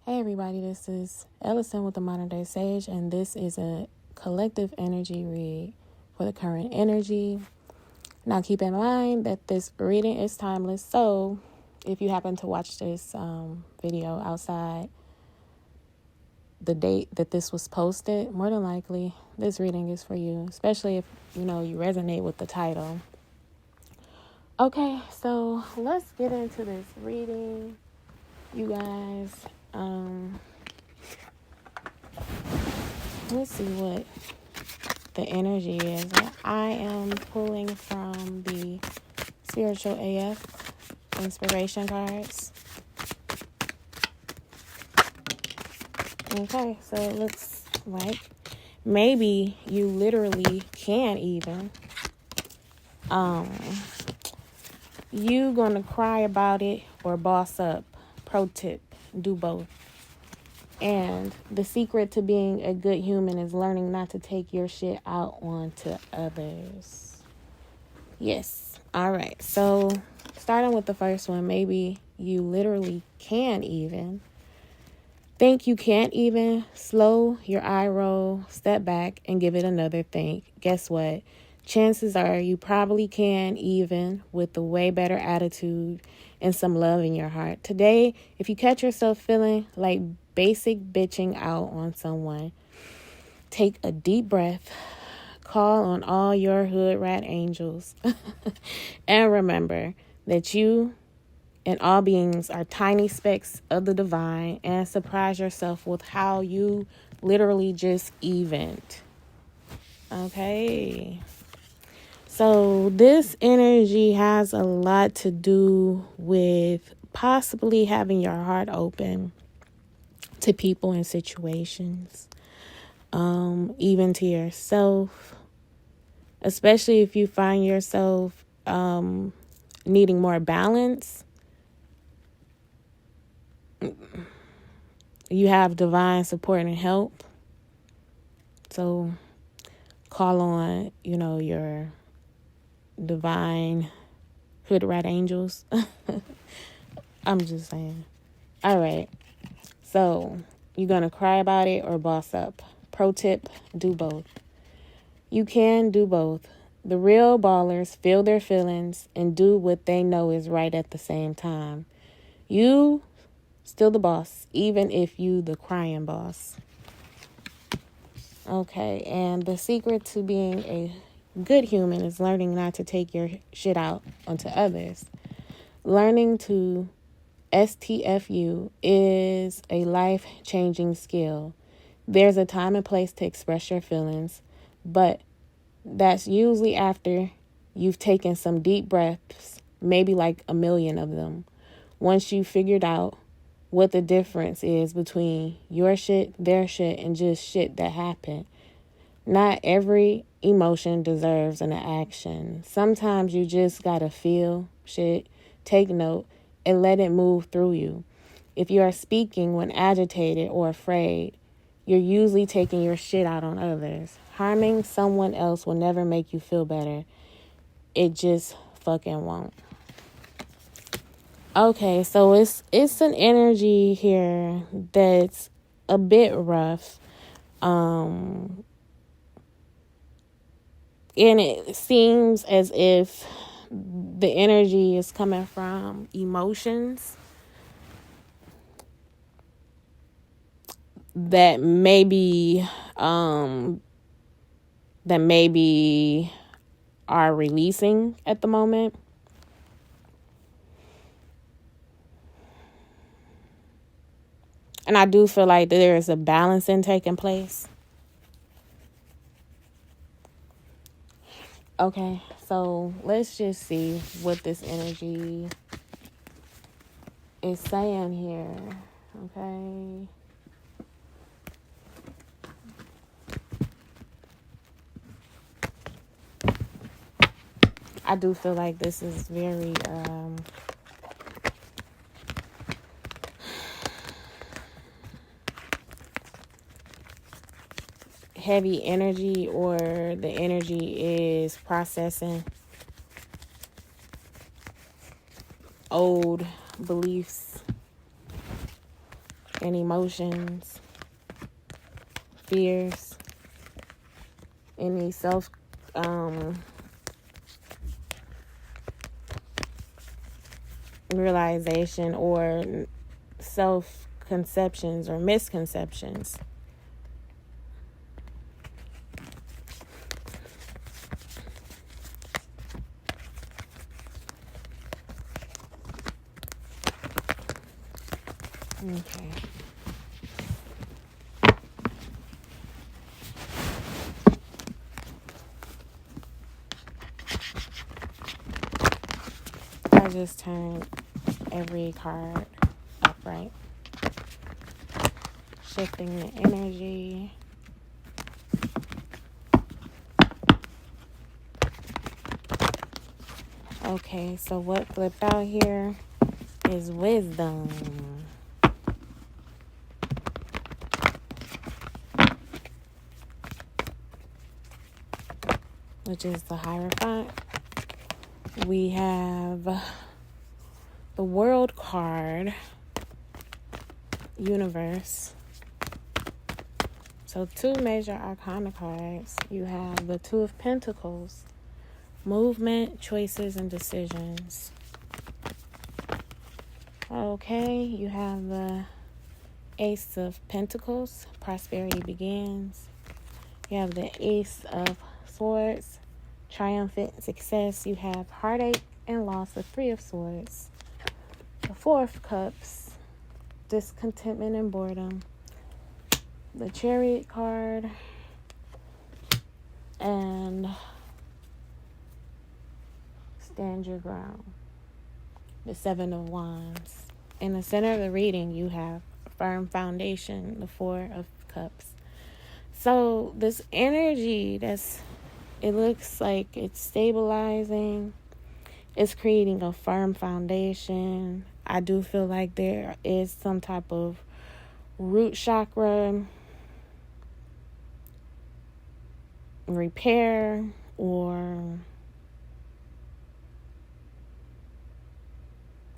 Hey everybody, this is Elocin with the Modern Day Sage, and this is a collective energy read for the current energy. Now keep in mind that this reading is timeless, so if you happen to watch this video outside the date that this was posted, more than likely this reading is for you, especially if you resonate with the title. Okay, so let's get into this reading, you guys. Let's see what the energy is. I am pulling from the Spiritual AF inspiration cards. Okay, so it looks like maybe you literally can even. You gonna cry about it or boss up. Pro tip, do both. And the secret to being a good human is learning not to take your shit out onto others. Yes. All right. So starting with the first one, maybe you literally can even. Think you can't even. Slow your eye roll, step back, and give it another think. Guess what? Chances are you probably can even with a way better attitude and some love in your heart. Today, if you catch yourself feeling like basic bitching out on someone, take a deep breath, call on all your hood rat angels, and remember that you and all beings are tiny specks of the divine, and surprise yourself with how you literally just evened. Okay. So this energy has a lot to do with possibly having your heart open to people and situations, even to yourself, especially if you find yourself needing more balance. You have divine support and help. So call on, your divine hood rat angels. I'm just saying. All right. So you're going to cry about it or boss up. Pro tip, do both. You can do both. The real ballers feel their feelings and do what they know is right at the same time. You still the boss, even if you the crying boss. Okay, and the secret to being a good human is learning not to take your shit out onto others. Learning to STFU is a life-changing skill. There's a time and place to express your feelings, but that's usually after you've taken some deep breaths, maybe like a million of them. Once you've figured out what the difference is between your shit, their shit, and just shit that happened. Not every emotion deserves an action. Sometimes you just gotta feel shit, take note, and let it move through you. If you are speaking when agitated or afraid, you're usually taking your shit out on others. Harming someone else will never make you feel better. It just fucking won't. Okay, so it's an energy here that's a bit rough. And it seems as if the energy is coming from emotions that maybe are releasing at the moment. And I do feel like there is a balancing taking place. Okay, so let's just see what this energy is saying here. Okay. I do feel like this is very heavy energy, or the energy is processing old beliefs and emotions, fears, any self realization or self-conceptions or misconceptions. Okay. I just turned every card upright, shifting the energy. Okay, so what flipped out here is wisdom. Which is the Hierophant. We have the World card, Universe. So 2 major arcana cards. You have the 2 of Pentacles, movement, choices, and decisions. Okay, you have the Ace of Pentacles, prosperity begins. You have the Ace of Swords, triumphant success. You have heartache and loss, the 3 of Swords. The 4 of Cups, discontentment and boredom. The Chariot card, and stand your ground. The 7 of Wands. In the center of the reading, you have firm foundation, the 4 of Cups. So this energy it looks like it's stabilizing. It's creating a firm foundation. I do feel like there is some type of root chakra repair or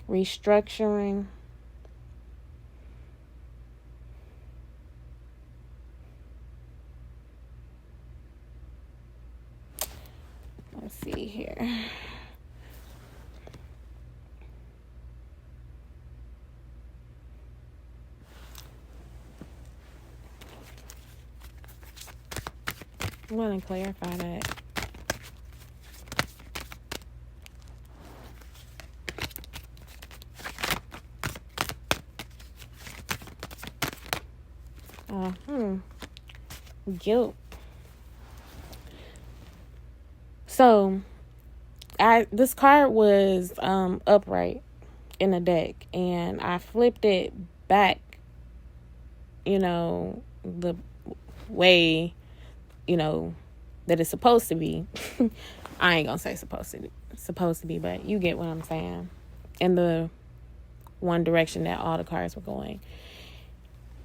restructuring. Let's see here. I'm going to clarify that. Guilt. So, this card was upright in the deck, and I flipped it back, the way, that it's supposed to be. I ain't gonna say supposed to be, but you get what I'm saying. In the one direction that all the cards were going.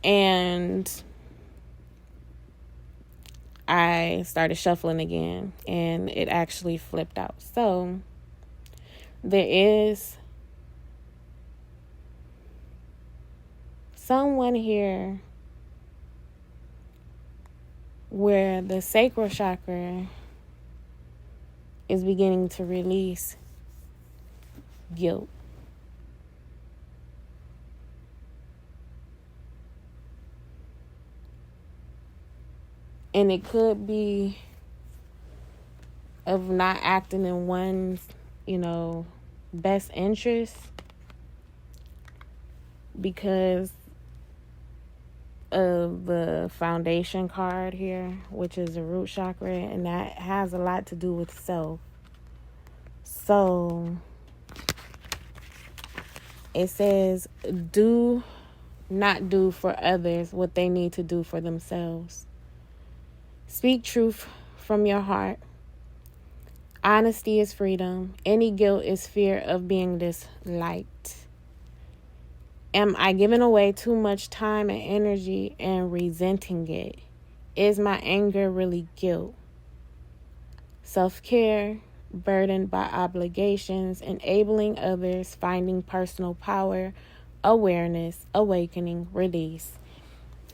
And I started shuffling again, and it actually flipped out. So there is someone here where the sacral chakra is beginning to release guilt. And it could be of not acting in one's, best interest, because of the foundation card here, which is a root chakra, and that has a lot to do with self. So it says, do not do for others what they need to do for themselves. Speak truth from your heart. Honesty is freedom. Any guilt is fear of being disliked. Am I giving away too much time and energy and resenting it? Is my anger really guilt? Self-care, burdened by obligations, enabling others, finding personal power, awareness, awakening, release.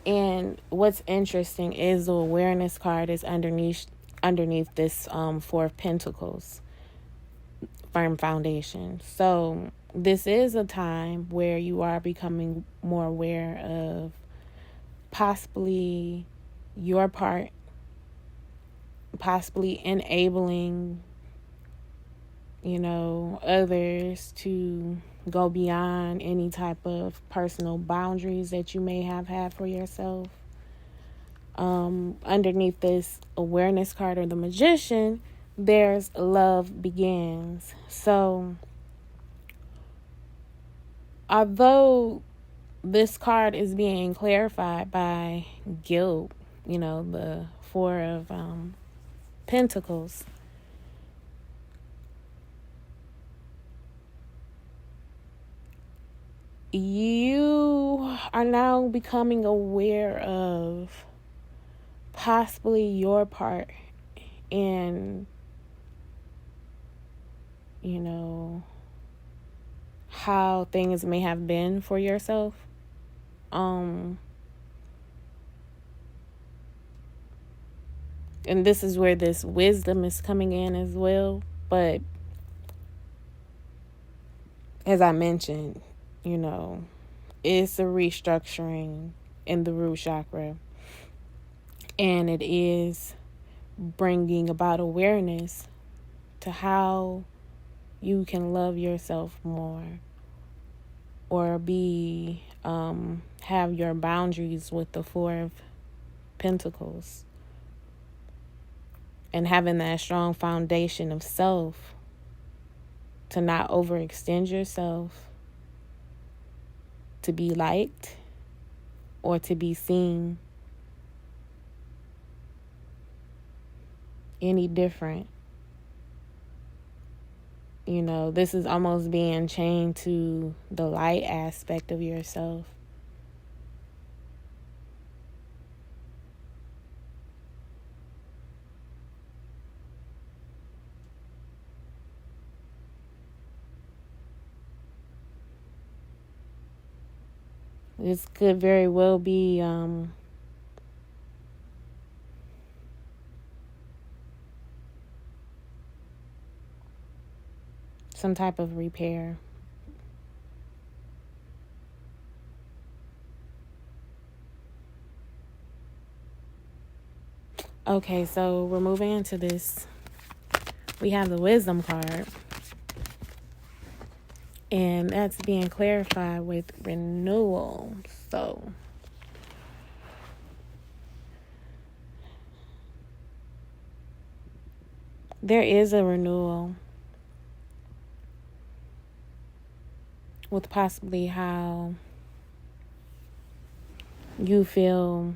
And what's interesting is the awareness card is underneath this Four of Pentacles, firm foundation. So this is a time where you are becoming more aware of possibly your part, possibly enabling, others to go beyond any type of personal boundaries that you may have had for yourself. Underneath this awareness card or the Magician, there's love begins. So although this card is being clarified by guilt, the Four of Pentacles, you are now becoming aware of possibly your part in, how things may have been for yourself. And this is where this wisdom is coming in as well. But as I mentioned, it's a restructuring in the root chakra. And it is bringing about awareness to how you can love yourself more, or have your boundaries with the Four of Pentacles, and having that strong foundation of self to not overextend yourself, to be liked or to be seen any different. This is almost being chained to the light aspect of yourself. This could very well be some type of repair. Okay, so we're moving into this. We have the Wisdom card. And that's being clarified with renewal. So there is a renewal with possibly how you feel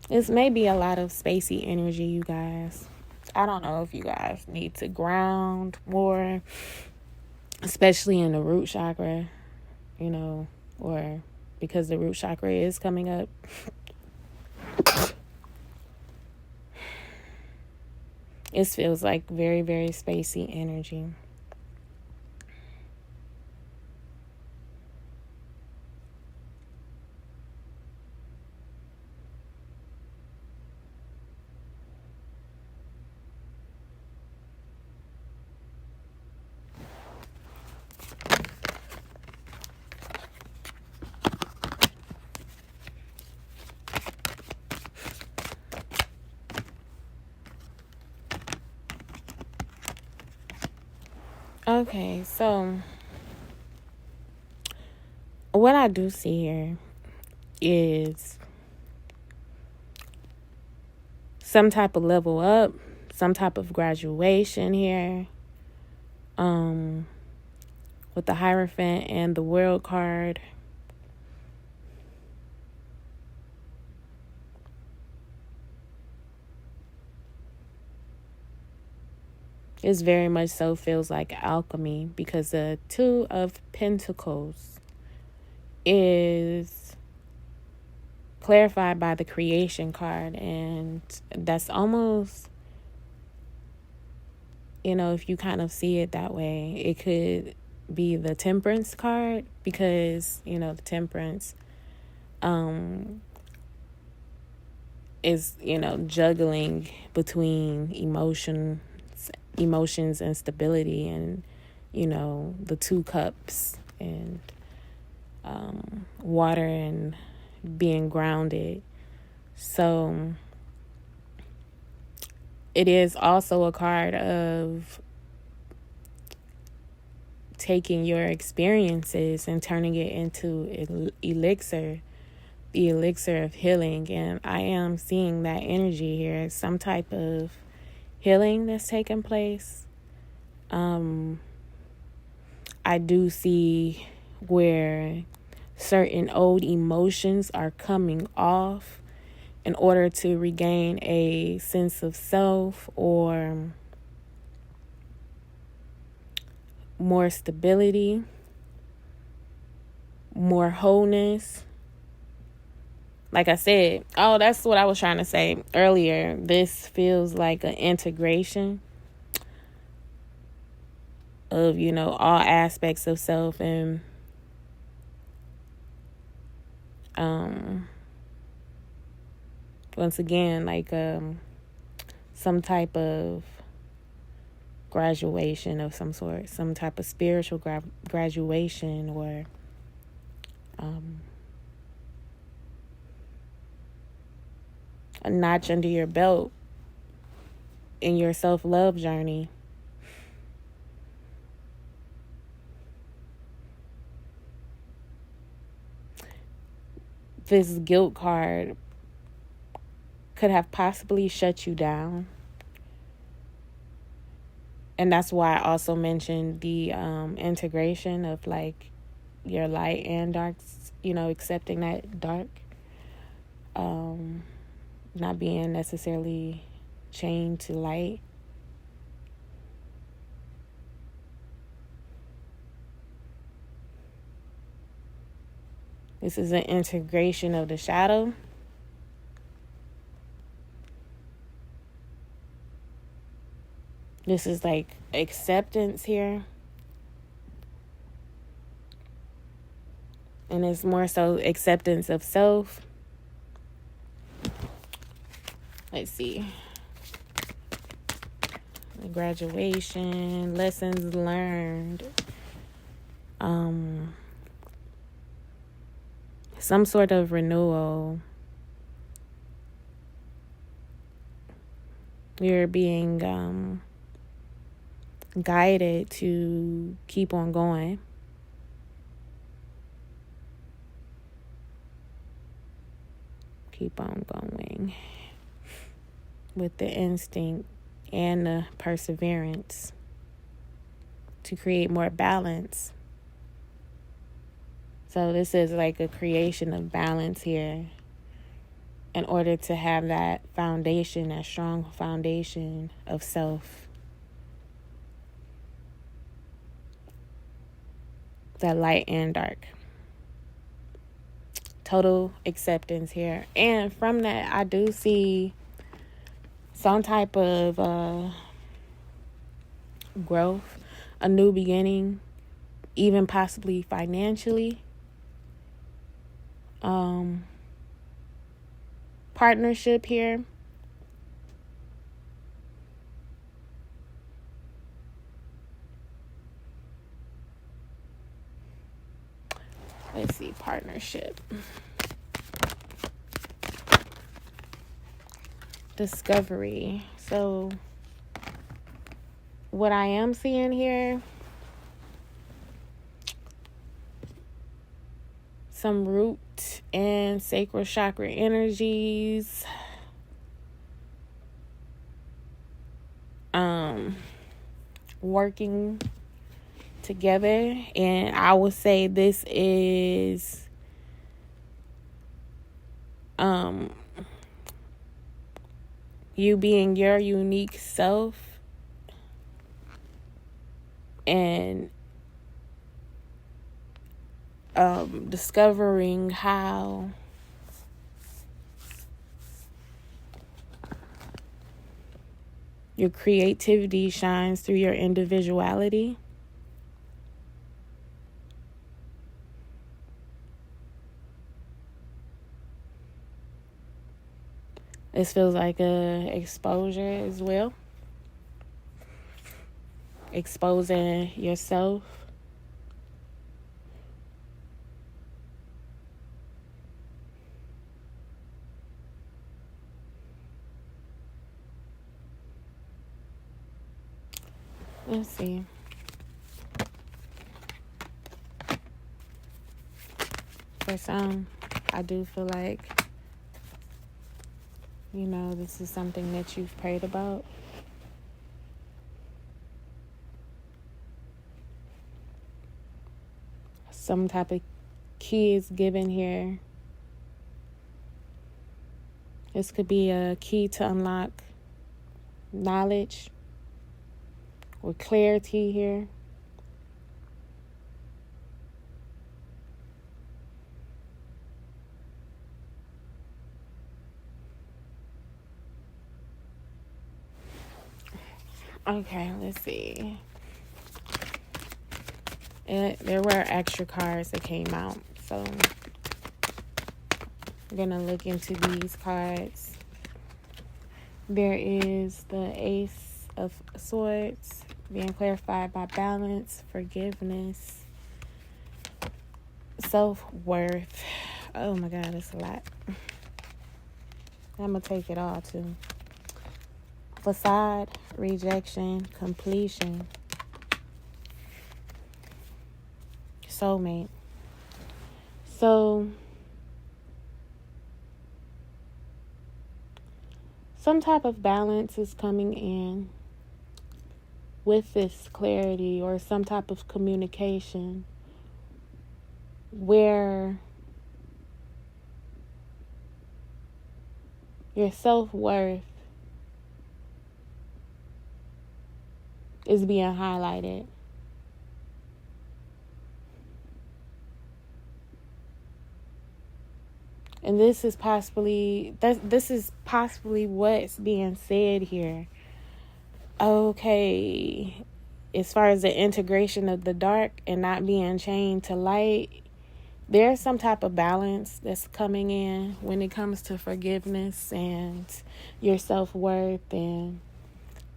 this may be a lot of spacey energy, you guys. I don't know if you guys need to ground more, especially in the root chakra, or because the root chakra is coming up. It feels like very, very spacey energy. Okay, so what I do see here is some type of level up, some type of graduation here. With the Hierophant and the World card. It very much so feels like alchemy, because the Two of Pentacles is clarified by the creation card. And that's almost, if you kind of see it that way, it could be the temperance card, because, the temperance is, juggling between emotions and stability, and, the 2 cups, and water and being grounded. So it is also a card of taking your experiences and turning it into elixir, the elixir of healing. And I am seeing that energy here, some type of healing that's taking place. I do see where certain old emotions are coming off in order to regain a sense of self, or more stability, more wholeness. Like I said, that's what I was trying to say earlier. This feels like an integration of, all aspects of self, and once again, like some type of graduation of some sort, some type of spiritual graduation, or a notch under your belt in your self-love journey. This guilt card could have possibly shut you down. And that's why I also mentioned the integration of like your light and dark, accepting that dark, not being necessarily chained to light. This is an integration of the shadow. This is like acceptance here. And it's more so acceptance of self. Let's see. The graduation, lessons learned. Some sort of renewal. You're being guided to keep on going. Keep on going with the instinct and the perseverance to create more balance. So this is like a creation of balance here, in order to have that foundation, that strong foundation of self. That light and dark. Total acceptance here. And from that, I do see some type of growth, a new beginning, even possibly financially. Partnership here. Let's see, partnership. Discovery. So what I am seeing here, some root and sacral chakra energies. Working together. And I would say this is you being your unique self and discovering how Your creativity shines through your individuality. This feels like a exposure as well. Exposing yourself. Let's see. For some, I do feel like, this is something that you've prayed about. Some type of key is given here. This could be a key to unlock knowledge or clarity here. Okay, let's see. There were extra cards that came out, so I'm going to look into these cards. There is the Ace of Swords, being clarified by balance, forgiveness, self-worth. Oh my God, it's a lot. I'm going to take it all too. Facade, rejection, completion, soulmate. So, some type of balance is coming in with this clarity or some type of communication where your self-worth is being highlighted. And this is possibly what's being said here. Okay, as far as the integration of the dark and not being chained to light, there's some type of balance that's coming in when it comes to forgiveness and your self-worth. And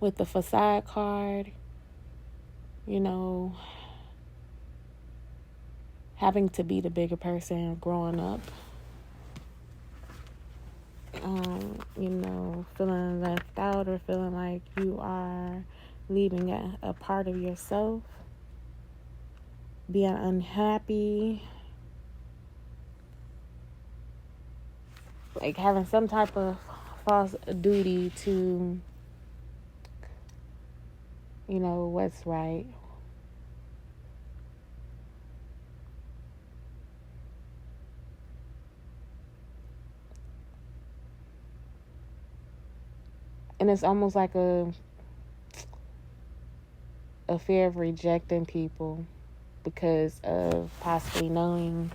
with the facade card, having to be the bigger person growing up. Feeling left out or feeling like you are leaving a part of yourself, being unhappy, like having some type of false duty to, what's right. And it's almost like a fear of rejecting people because of possibly knowing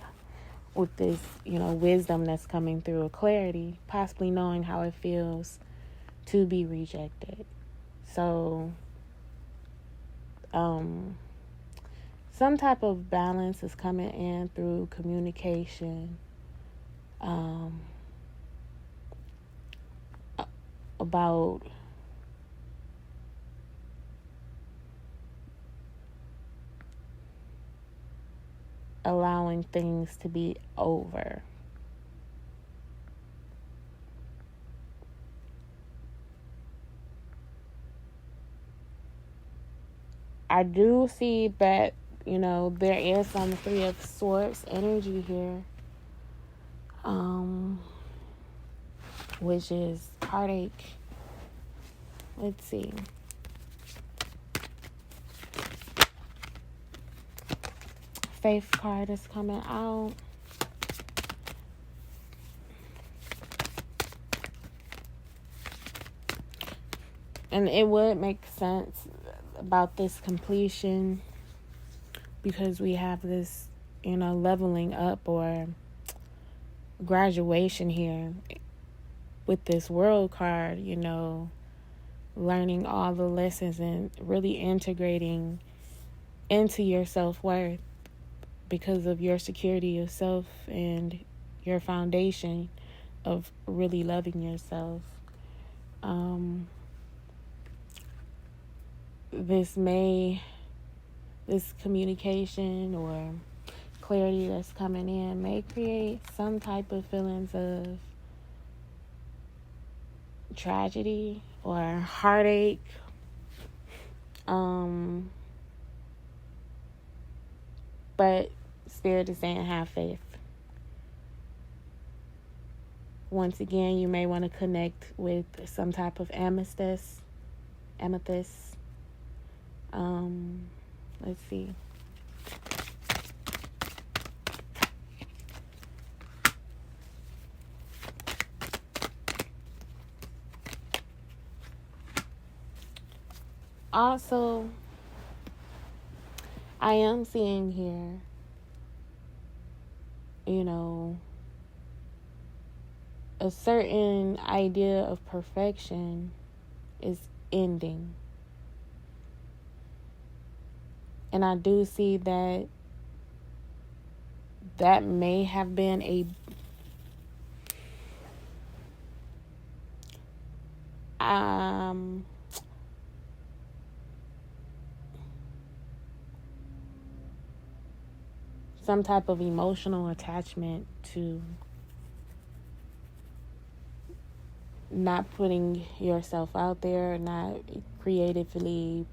with this, wisdom that's coming through, or clarity, possibly knowing how it feels to be rejected. So, some type of balance is coming in through communication, about allowing things to be over. I do see that, there is some Three of Swords energy here, which is heartache. Let's see. Faith card is coming out. And it would make sense about this completion because we have this, leveling up or graduation here with this World card, learning all the lessons and really integrating into your self-worth because of your security of self and your foundation of really loving yourself. This communication or clarity that's coming in may create some type of feelings of tragedy or heartache. But Spirit is saying have faith. Once again, you may want to connect with some type of amethyst. Let's see. Also, I am seeing here, a certain idea of perfection is ending. And I do see that may have been some type of emotional attachment to not putting yourself out there, not creatively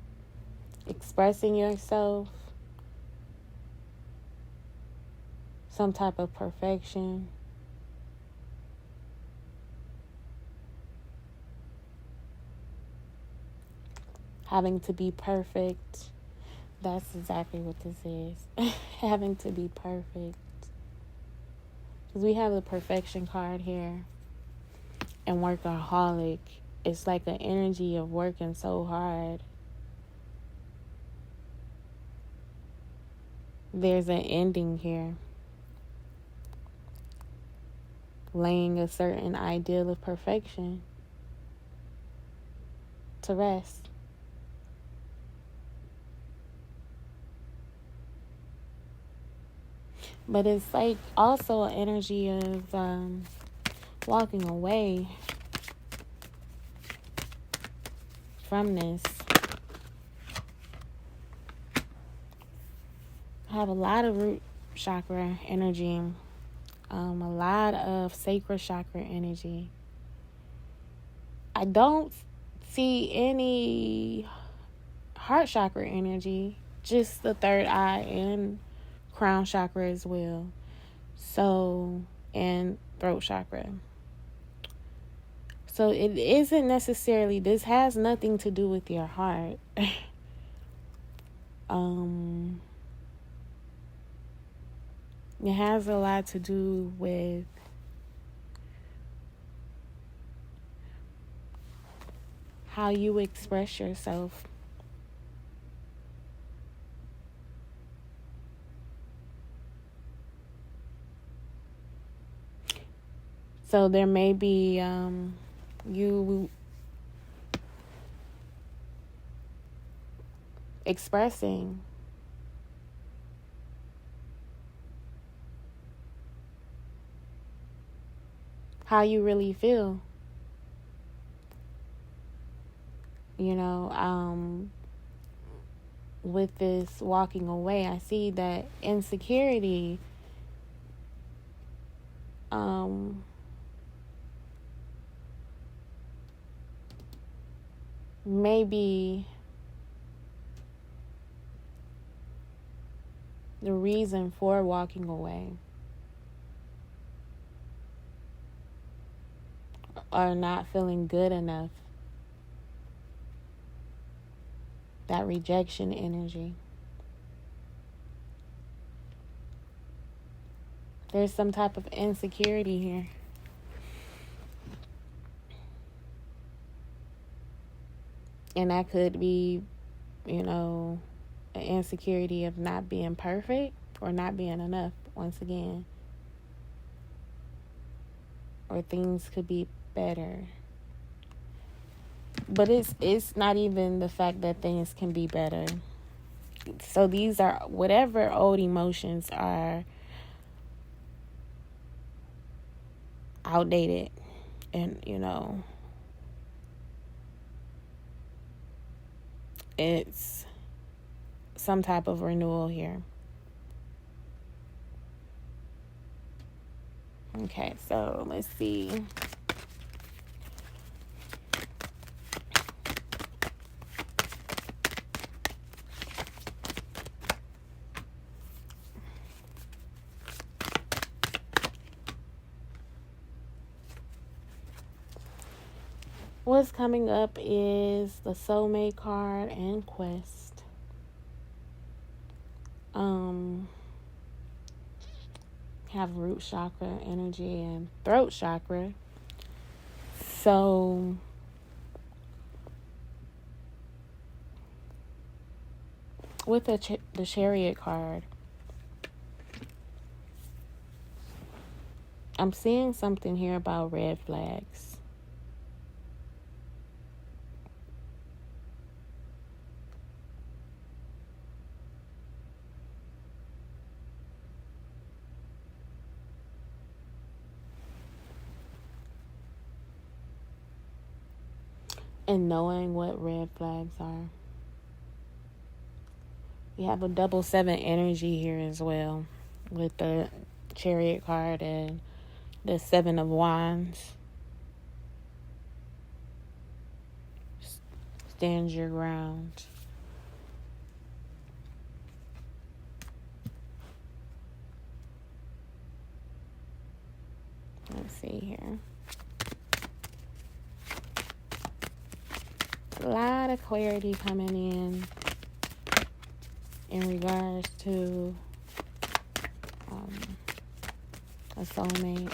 expressing yourself, some type of perfection. Having to be perfect. That's exactly what this is. Having to be perfect. Because we have the perfection card here. And workaholic. It's like an energy of working so hard. There's an ending here. Laying a certain ideal of perfection to rest. But it's like also an energy of walking away from this. I have a lot of root chakra energy, a lot of sacral chakra energy. I don't see any heart chakra energy, just the third eye and crown chakra as well. So, and throat chakra. So it isn't necessarily, this has nothing to do with your heart. It has a lot to do with how you express yourself. So there may be you expressing how you really feel. With this walking away, I see that insecurity maybe the reason for walking away or not feeling good enough. That rejection energy. There's some type of insecurity here. And that could be, an insecurity of not being perfect or not being enough, once again. Or things could be better. But it's not even the fact that things can be better. So these are whatever old emotions are outdated, and it's some type of renewal here. Okay, so let's see. What's coming up is the soulmate card and quest. Have root chakra energy and throat chakra. So with the Chariot card, I'm seeing something here about red flags. And knowing what red flags are. We have a 7 energy here as well with the Chariot card and the 7 of Wands. Stand your ground. Let's see here. A lot of clarity coming in regards to a soulmate.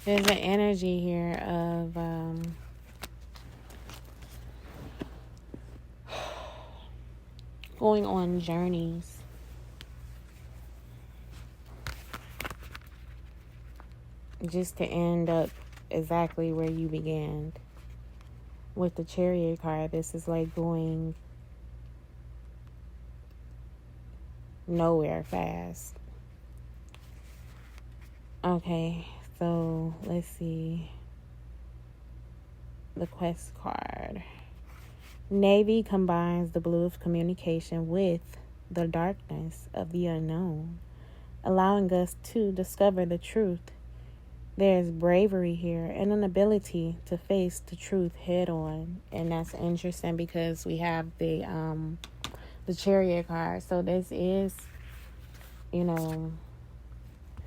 There's an energy here of going on journeys. Just to end up exactly where you began. With the Chariot card, this is like going nowhere fast. Okay, so let's see. The quest card. Navy combines the blue of communication with the darkness of the unknown, allowing us to discover the truth. There's bravery here and an ability to face the truth head on. And that's interesting because we have the Chariot card. So this is,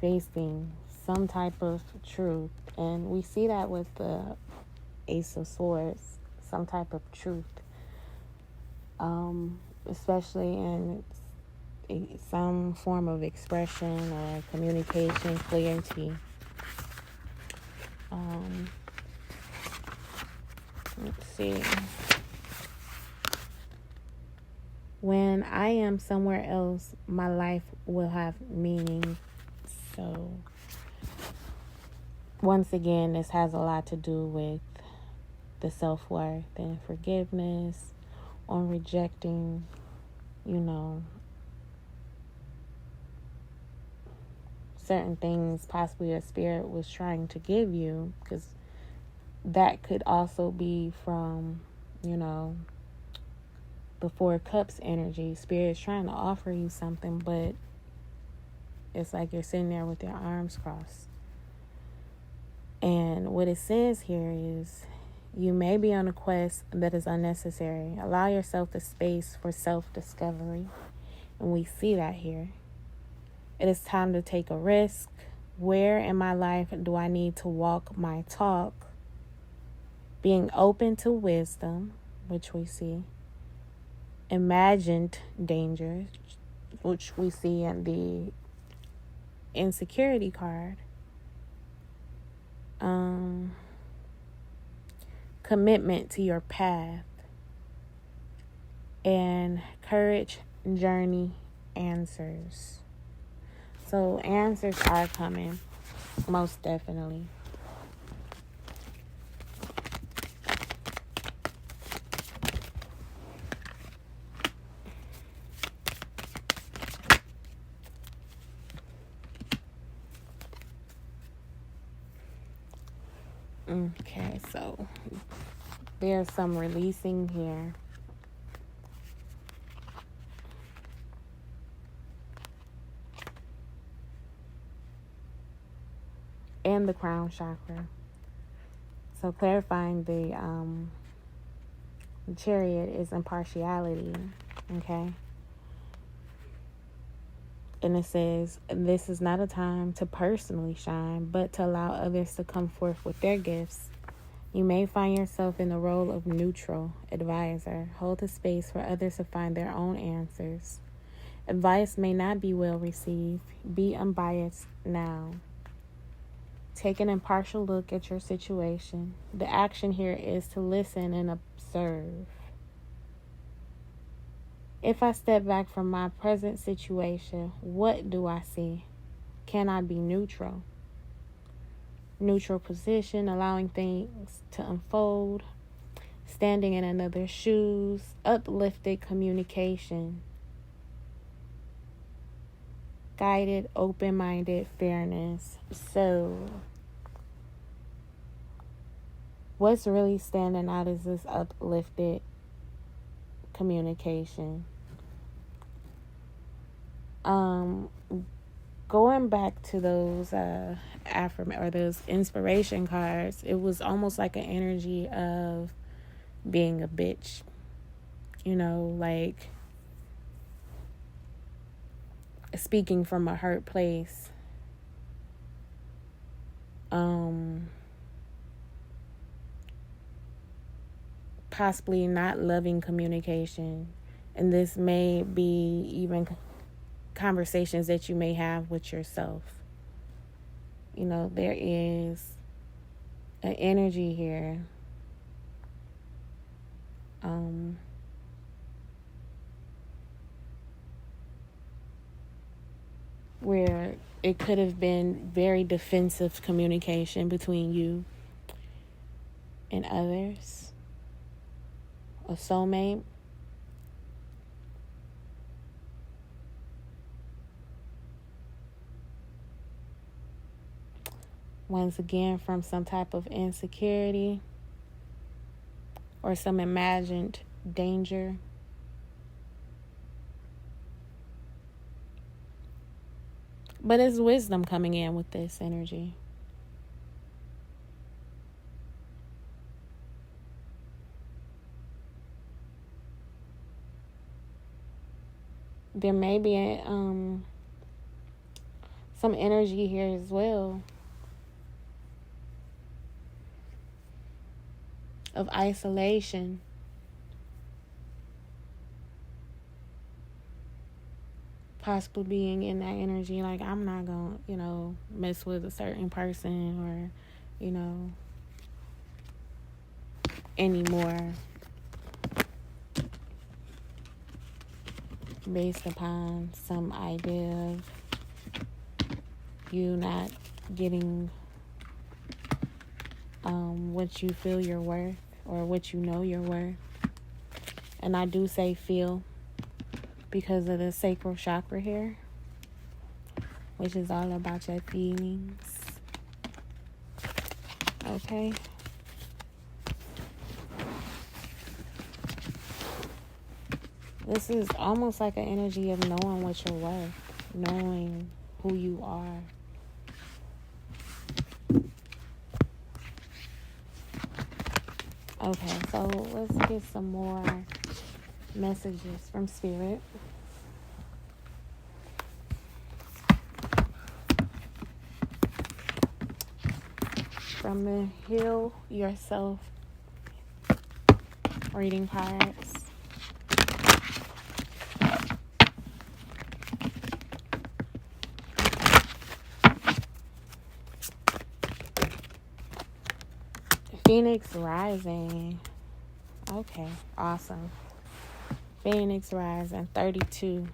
facing some type of truth. And we see that with the Ace of Swords, some type of truth. Especially in some form of expression or communication, clarity. Let's see. When I am somewhere else, my life will have meaning. So, once again, this has a lot to do with the self-worth and forgiveness, on rejecting, certain things possibly a spirit was trying to give you, because that could also be from, the 4 Cups energy. Spirit's trying to offer you something, but it's like you're sitting there with your arms crossed. And what it says here is, you may be on a quest that is unnecessary. Allow yourself the space for self-discovery. And we see that here. It is time to take a risk. Where in my life do I need to walk my talk? Being open to wisdom, which we see. Imagined dangers, which we see in the insecurity card. Commitment to your path. And courage journey, answers. So answers are coming, most definitely. Okay, so there's some releasing here. And the crown chakra. So clarifying the chariot is impartiality, okay? And it says, this is not a time to personally shine, but to allow others to come forth with their gifts. You may find yourself in the role of neutral advisor. Hold the space for others to find their own answers. Advice may not be well received. Be unbiased now. Take an impartial look at your situation. The action here is to listen and observe. If I step back from my present situation, what do I see? Can I be neutral? Neutral position, allowing things to unfold. Standing in another's shoes. Uplifted communication. Guided, open-minded fairness. So, what's really standing out is this uplifted communication. Going back to those those inspiration cards, it was almost like an energy of being a bitch. You know, like speaking from a hurt place. Possibly not loving communication. And this may be even conversations that you may have with yourself. You know, there is an energy here. Where it could have been very defensive communication between you and others. A soulmate. Once again, from some type of insecurity or some imagined danger. But it's wisdom coming in with this energy. There may be some energy here as well of isolation. Possibly being in that energy, like, I'm not going to, mess with a certain person or, anymore. Based upon some idea of you not getting what you feel you're worth or what you know you're worth. And I do say feel because of the sacral chakra here, which is all about your feelings. Okay? This is almost like an energy of knowing what you're worth, knowing who you are. Okay, so let's get some more messages from Spirit. From the Heal Yourself reading cards. Phoenix Rising. Okay, awesome. Phoenix rising 32,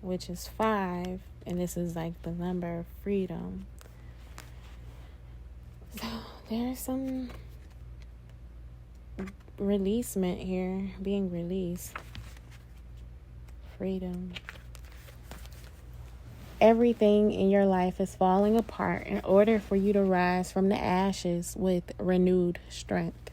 which is 5, and this is like the number of freedom. So there's some releasement here, being released. Freedom. Everything in your life is falling apart in order for you to rise from the ashes with renewed strength.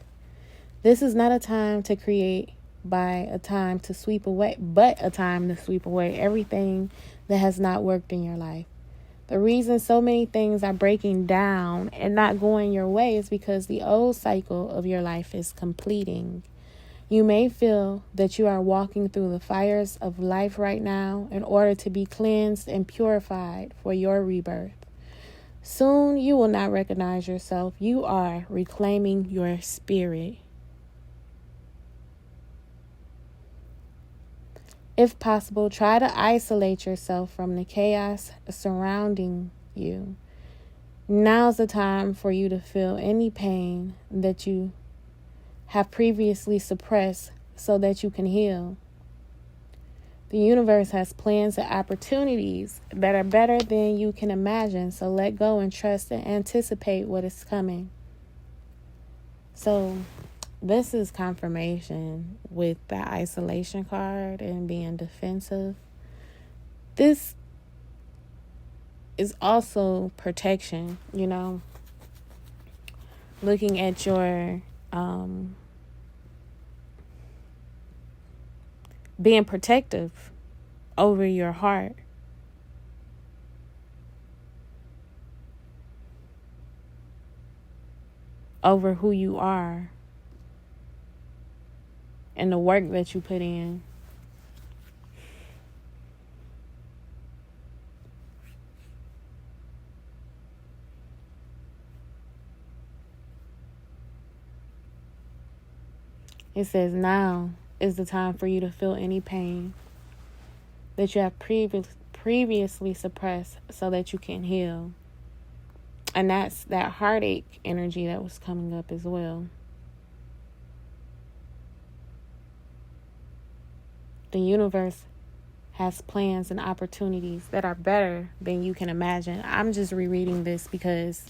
This is not a time to create by a time to sweep away, but a time to sweep away everything that has not worked in your life. The reason so many things are breaking down and not going your way is because the old cycle of your life is completing. You may feel that you are walking through the fires of life right now in order to be cleansed and purified for your rebirth. Soon you will not recognize yourself. You are reclaiming your spirit. If possible, try to isolate yourself from the chaos surrounding you. Now's the time for you to feel any pain that you have previously suppressed so that you can heal. The universe has plans and opportunities that are better than you can imagine, so let go and trust and anticipate what is coming. So this is confirmation with the isolation card and being defensive. This is also protection, looking at your being protective over your heart. Over who you are and the work that you put in. It says now is the time for you to feel any pain that you have previously suppressed so that you can heal. And that's that heartache energy that was coming up as well. The universe has plans and opportunities that are better than you can imagine. I'm just rereading this because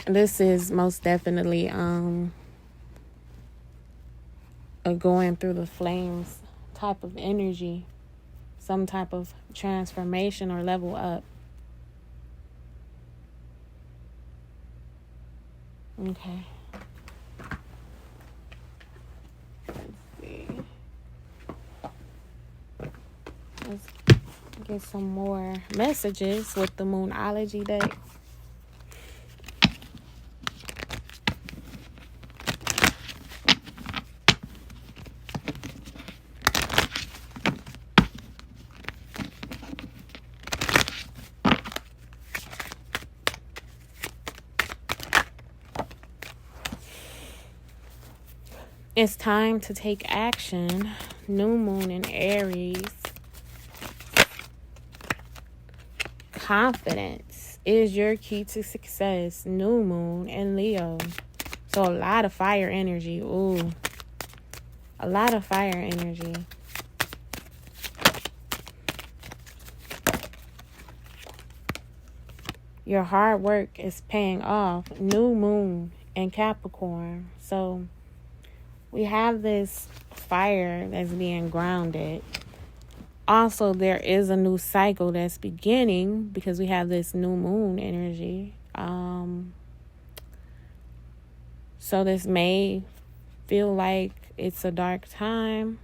this is most definitely a going through the flames type of energy, some type of transformation or level up. Okay. Let's see. Let's get some more messages with the Moonology deck. It's time to take action. New moon in Aries. Confidence is your key to success. New moon in Leo. So a lot of fire energy. Ooh. A lot of fire energy. Your hard work is paying off. New moon in Capricorn. So we have this fire that's being grounded. Also, there is a new cycle that's beginning because we have this new moon energy. So this may feel like it's a dark time,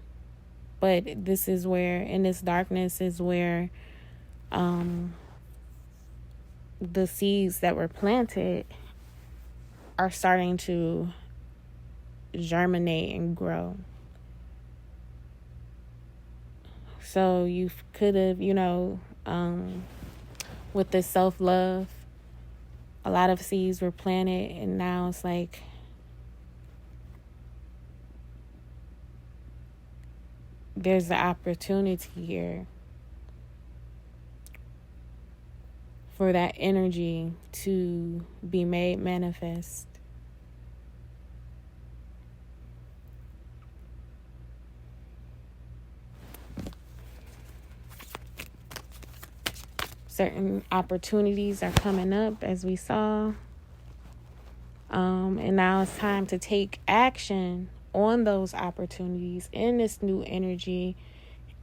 but this is where, in this darkness is where the seeds that were planted are starting to germinate and grow. So you could have, with this self-love, a lot of seeds were planted, and now it's like there's the opportunity here for that energy to be made manifest. certain opportunities are coming up, as we saw. And now it's time to take action on those opportunities in this new energy,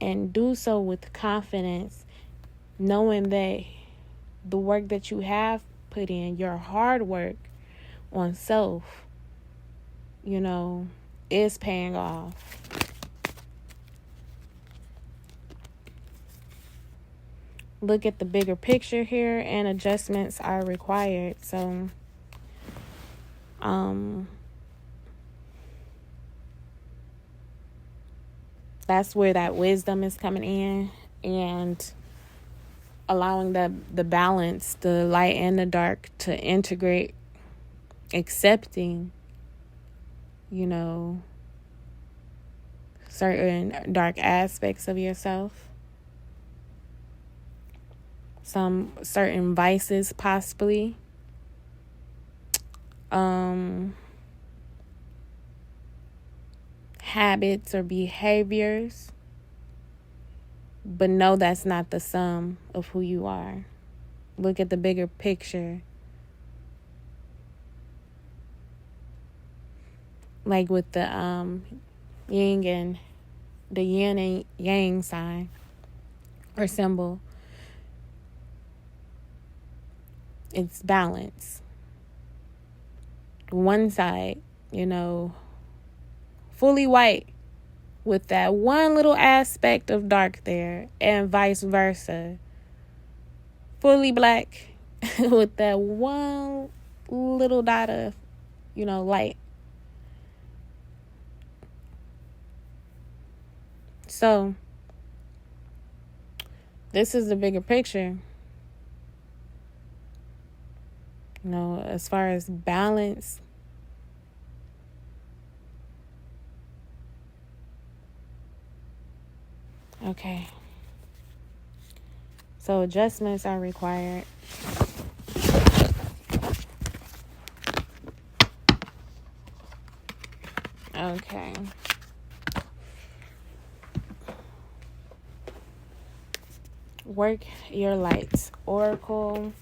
and do so with confidence, knowing that the work that you have put in, your hard work on self, is paying off. Look at the bigger picture here, and adjustments are required. So, that's where that wisdom is coming in, and allowing the balance, the light and the dark, to integrate, accepting, certain dark aspects of yourself. Some certain vices, possibly. Habits or behaviors. But no, that's not the sum of who you are. Look at the bigger picture. Like with the yin and the yin and yang sign or symbol. It's balance. One side, fully white with that one little aspect of dark there, and vice versa. Fully black with that one little dot of, light. So, this is the bigger picture. As far as balance, okay. So adjustments are required. Okay. Work your lights, Oracle.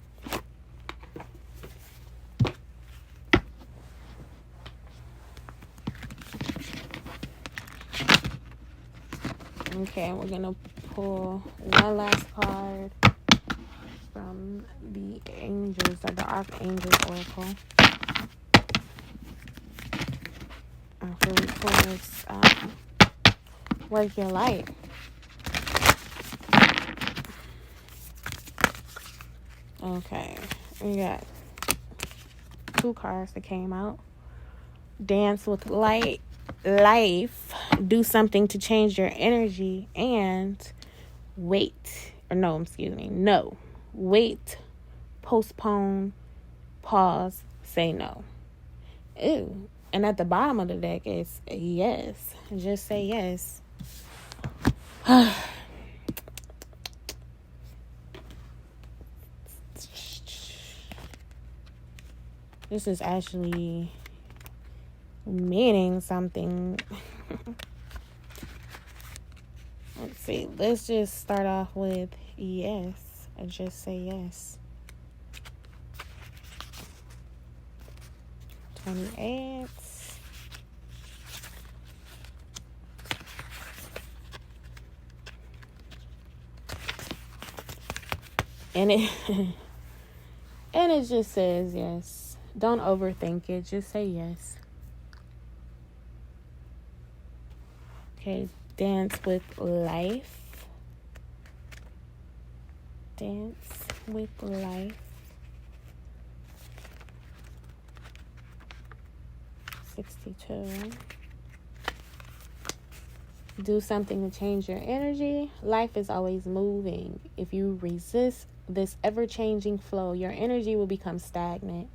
Okay, we're going to pull one last card from the angels, or the archangels oracle. After we pull this, work your light. Okay, we got 2 cards that came out. Dance with light. Life, do something to change your energy, and wait, postpone, pause, say no. Ew. And at the bottom of the deck is yes. Just say yes. This is actually meaning something. Let's see. Let's just start off with yes. And just say yes. 28. And it just says yes. Don't overthink it. Just say yes. Okay, dance with life. Dance with life. 62. Do something to change your energy. Life is always moving. If you resist this ever-changing flow, your energy will become stagnant,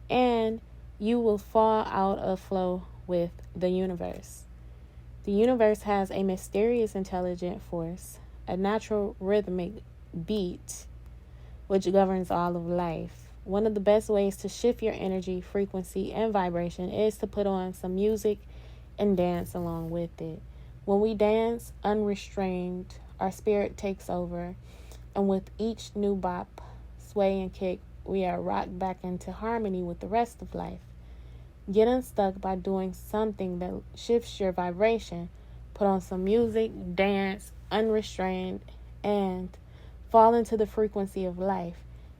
and you will fall out of flow with the universe. The universe has a mysterious, intelligent force, a natural rhythmic beat, which governs all of life. One of the best ways to shift your energy, frequency, and vibration is to put on some music and dance along with it. When we dance unrestrained, our spirit takes over, And with each new bop, sway, and kick, we are rocked back into harmony with the rest of life. Get unstuck by doing something that shifts your vibration. Put on some music, dance, unrestrained, and fall into the frequency of life.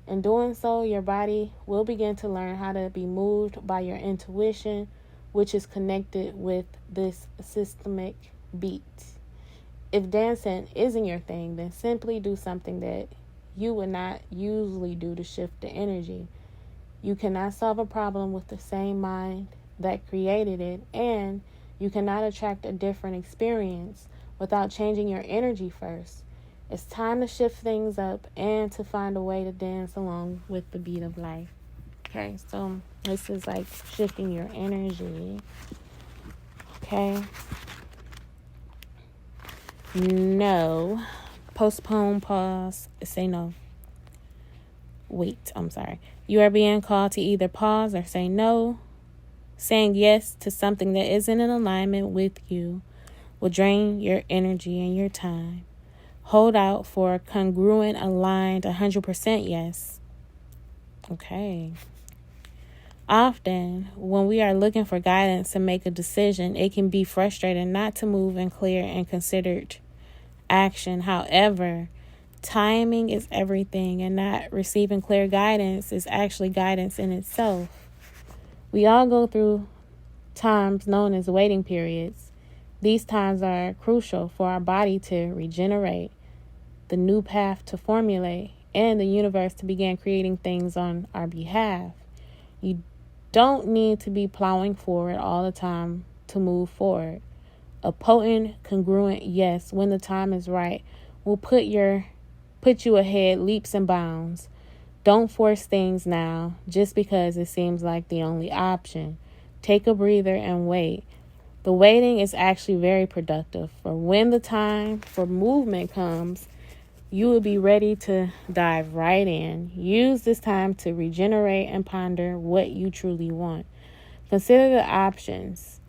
In doing so, your body will begin to learn how to be moved by your intuition, which is connected with this systemic beat. If dancing isn't your thing, then simply do something that you would not usually do to shift the energy. You cannot solve a problem with the same mind that created it, and you cannot attract a different experience without changing your energy first. It's time to shift things up and to find a way to dance along with the beat of life. Okay, so this is like shifting your energy. Okay. No. Postpone, pause, say no. Wait, I'm sorry. You are being called to either pause or say no. Saying yes to something that isn't in alignment with you will drain your energy and your time. Hold out for a congruent, aligned, 100% yes. Okay. Often, when we are looking for guidance to make a decision, it can be frustrating not to move in clear and considered action. However, timing is everything, and not receiving clear guidance is actually guidance in itself. We all go through times known as waiting periods. These times are crucial for our body to regenerate, the new path to formulate, and the universe to begin creating things on our behalf. You don't need to be plowing forward all the time to move forward. A potent, congruent yes when the time is right will put you ahead leaps and bounds. Don't force things now just because it seems like the only option. Take a breather and wait. The waiting is actually very productive, for when the time for movement comes, you will be ready to dive right in. Use this time to regenerate and ponder what you truly want. Consider the options.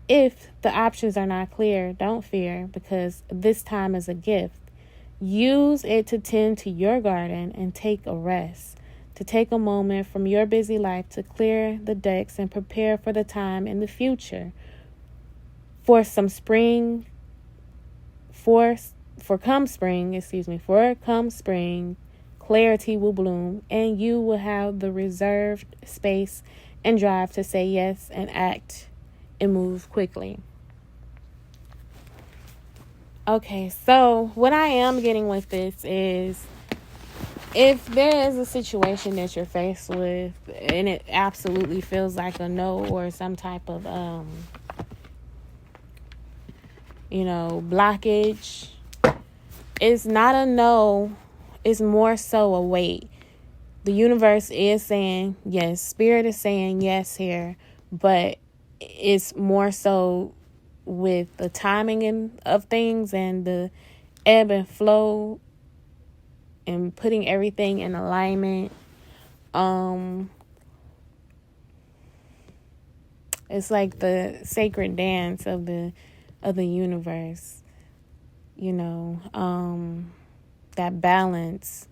If the options are not clear, don't fear, because this time is a gift. Use it to tend to your garden and take a rest. To take a moment from your busy life to clear the decks and prepare for the time in the future. For come spring, clarity will bloom, and you will have the reserved space and drive to say yes and act and move quickly. Okay, so what I am getting with this is, if there is a situation that you're faced with and it absolutely feels like a no or some type of blockage, it's not a no, it's more so a wait. The universe is saying yes, spirit is saying yes here, but it's more so with the timing of things and the ebb and flow and putting everything in alignment. It's like the sacred dance of the universe, that balance.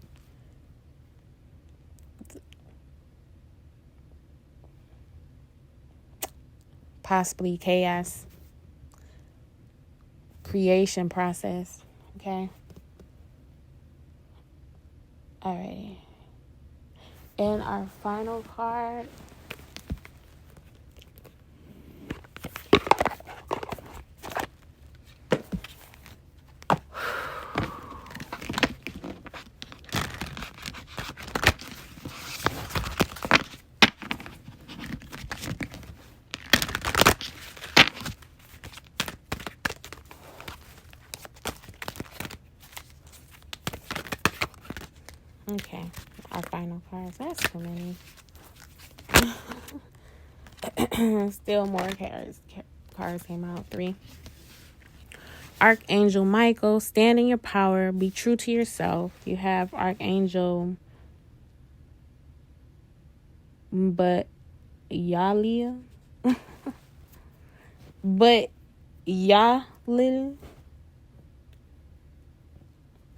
Possibly chaos creation process. Okay. Alrighty. And our final card. Okay, our final cards. That's too many. Still more cards. Cards came out. 3. Archangel Michael, stand in your power. Be true to yourself. You have Archangel Yalia. Yalil.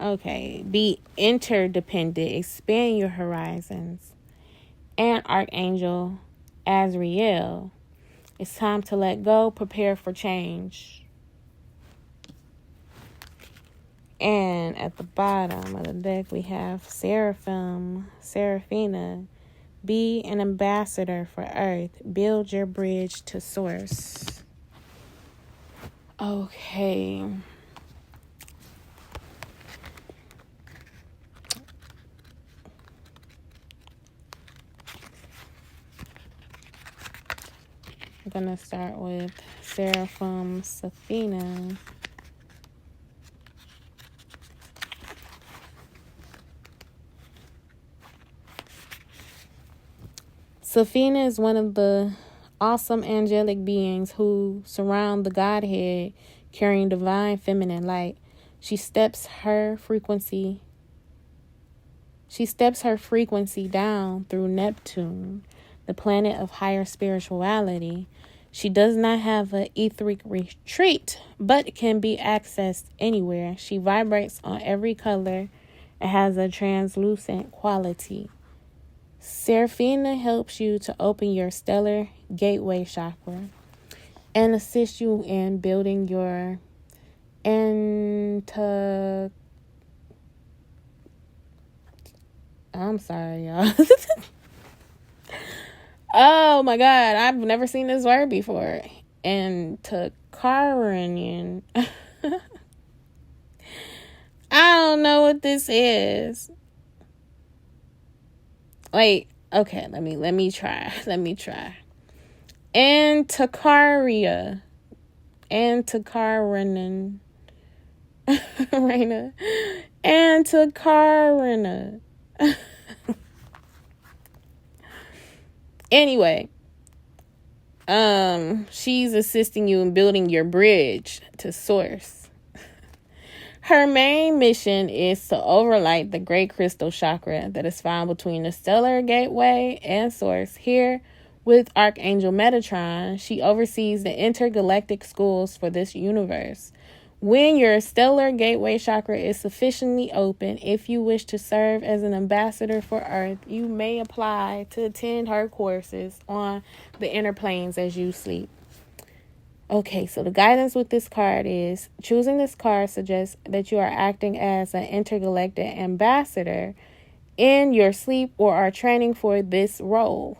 Okay. Be interdependent, expand your horizons. And Archangel Azrael, it's time to let go, prepare for change. And at the bottom of the deck, we have Seraphina. Be an ambassador for Earth. Build your bridge to Source. Okay. I'm going to start with Seraphina. Seraphina is one of the awesome angelic beings who surround the Godhead, carrying divine feminine light. She steps her frequency down through Neptune, the planet of higher spirituality. She does not have an etheric retreat, but can be accessed anywhere. She vibrates on every color and has a translucent quality. Seraphina helps you to open your stellar gateway chakra and assist you in building your I'm sorry, y'all. Oh my God, I've never seen this word before. Antakaranian. I don't know what this is. Wait, okay, let me try. Antakaria. Antakaranan. Raina. Antakarana. Anyway, she's assisting you in building your bridge to Source. Her main mission is to overlight the great crystal chakra that is found between the stellar gateway and Source. Here, with Archangel Metatron, she oversees the intergalactic schools for this universe. When your stellar gateway chakra is sufficiently open, if you wish to serve as an ambassador for Earth, you may apply to attend her courses on the inner planes as you sleep. Okay, so the guidance with this card is, choosing this card suggests that you are acting as an intergalactic ambassador in your sleep or are training for this role.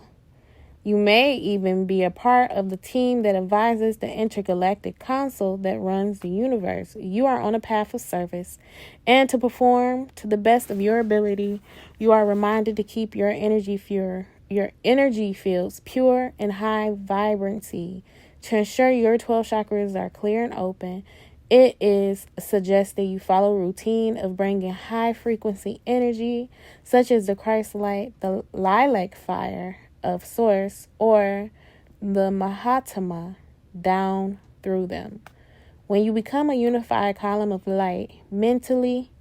You may even be a part of the team that advises the intergalactic council that runs the universe. You are on a path of service, and to perform to the best of your ability, you are reminded to keep your energy fields pure and high vibrancy. To ensure your 12 chakras are clear and open, it is suggested you follow a routine of bringing high frequency energy, such as the Christ light, the lilac fire of Source, or the Mahatma, down through them. When you become a unified column of light, mentally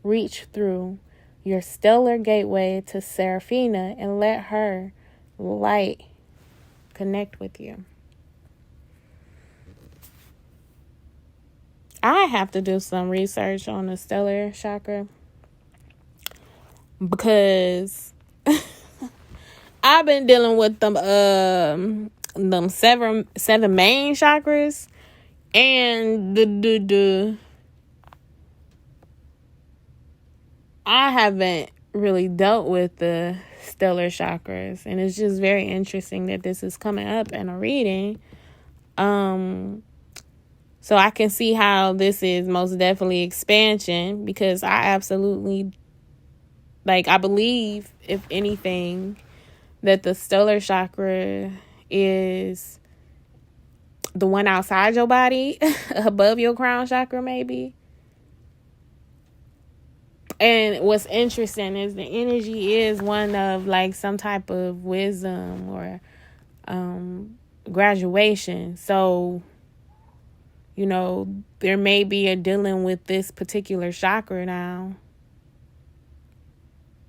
reach through your stellar gateway to Seraphina and let her light connect with you. I have to do some research on the stellar chakra because I've been dealing with them seven main chakras, and I haven't really dealt with the stellar chakras, and it's just very interesting that this is coming up in a reading. So I can see how this is most definitely expansion, because I absolutely, I believe, if anything, that the stellar chakra is the one outside your body, above your crown chakra, maybe. And what's interesting is the energy is one of some type of wisdom or graduation. So, there may be a dealing with this particular chakra now.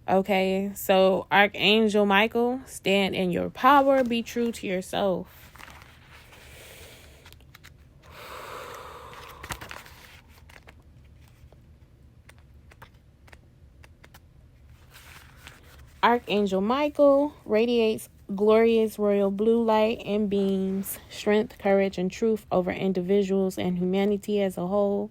Okay, so Archangel Michael, stand in your power, be true to yourself. Archangel Michael radiates glorious royal blue light and beams strength, courage, and truth over individuals and humanity as a whole.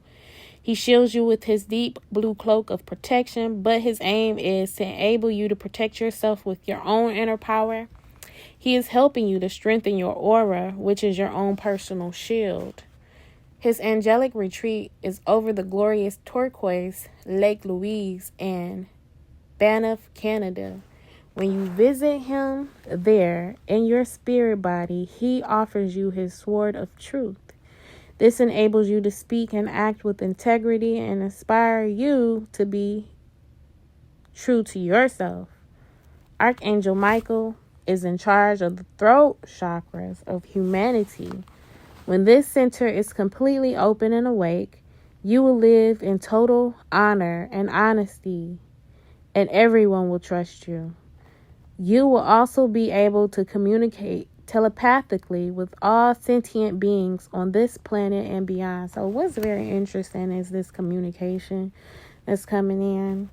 He shields you with his deep blue cloak of protection, but his aim is to enable you to protect yourself with your own inner power. He is helping you to strengthen your aura, which is your own personal shield. His angelic retreat is over the glorious turquoise Lake Louise in Banff, Canada. When you visit him there in your spirit body, he offers you his sword of truth. This enables you to speak and act with integrity and inspire you to be true to yourself. Archangel Michael is in charge of the throat chakras of humanity. When this center is completely open and awake, you will live in total honor and honesty, and everyone will trust you. You will also be able to communicate telepathically with all sentient beings on this planet and beyond. So what's very interesting is this communication that's coming in.